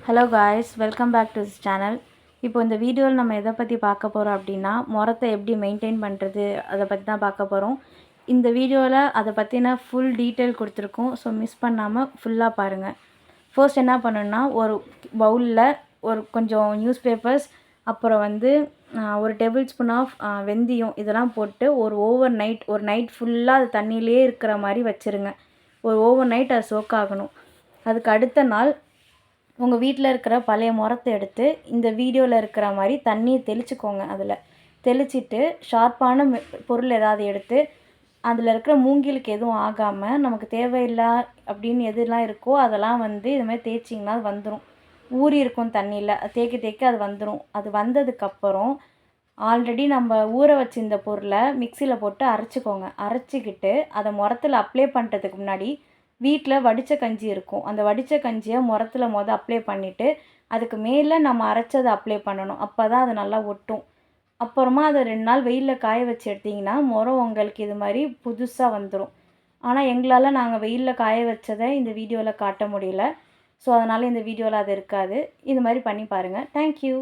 Hello guys, welcome back to this channel. இப்போ இந்த வீடியோவில் நம்ம எதை பற்றி பார்க்க போகிறோம் அப்படின்னா, முறத்தை எப்படி மெயின்டைன் பண்ணுறது அதை பற்றி தான் பார்க்க போகிறோம். இந்த வீடியோவில் அதை பற்றின ஃபுல் டீட்டெயில் கொடுத்துருக்கோம். ஸோ மிஸ் பண்ணாமல் ஃபுல்லாக பாருங்கள். ஃபர்ஸ்ட் என்ன பண்ணணுன்னா, ஒரு பவுலில் ஒரு கொஞ்சம் நியூஸ் பேப்பர்ஸ், அப்புறம் ஒரு டேபிள் ஸ்பூன் ஆஃப் வெந்தயம் இதெல்லாம் போட்டு ஒரு நைட் ஃபுல்லாக அது தண்ணியிலே இருக்கிற மாதிரி வச்சுருங்க. ஒரு ஓவர் நைட் அது சோக் ஆகணும். அதுக்கு அடுத்த நாள் உங்கள் வீட்டில் இருக்கிற பழைய முறத்தை எடுத்து இந்த வீடியோவில் இருக்கிற மாதிரி தண்ணியை தெளிச்சுக்கோங்க. அதில் தெளிச்சிட்டு ஷார்ப்பான பொருள் ஏதாவது எடுத்து அதில் இருக்கிற மூங்கிலுக்கு எதுவும் ஆகாமல் நமக்கு தேவையில்லை அப்படின்னு எதுலாம் இருக்கோ அதெல்லாம் இது மாதிரி தேய்ச்சிங்கன்னா அது வந்துடும். ஊறி இருக்கும் தண்ணியில் தேய்க்க தேய்க்க அது வந்துடும். அது வந்ததுக்கப்புறம் ஆல்ரெடி நம்ம ஊற வச்சிருந்த பொருளை மிக்சியில் போட்டு அரைச்சிக்கோங்க. அரைச்சிக்கிட்டு அதை முறத்தில் அப்ளை பண்ணுறதுக்கு முன்னாடி வீட்டில் வடித்த கஞ்சி இருக்கும். அந்த வடித்த கஞ்சியை முறத்தில் அப்ளை பண்ணிவிட்டு அதுக்கு மேலே நம்ம அரைச்சதை அப்ளை பண்ணணும். அப்போ தான் அது நல்லா ஒட்டும். அப்புறமா அதை 2 நாள் வெயிலில் காய வச்சு எடுத்திங்கன்னா முறம் உங்களுக்கு இது மாதிரி புதுசாக வந்துடும். ஆனால் எங்களால் நாங்கள் வெயிலில் காய வச்சதை இந்த வீடியோவில் காட்ட முடியல. ஸோ அதனால் இந்த வீடியோவில் அது இருக்காது. இது மாதிரி பண்ணி பாருங்கள். தேங்க்யூ.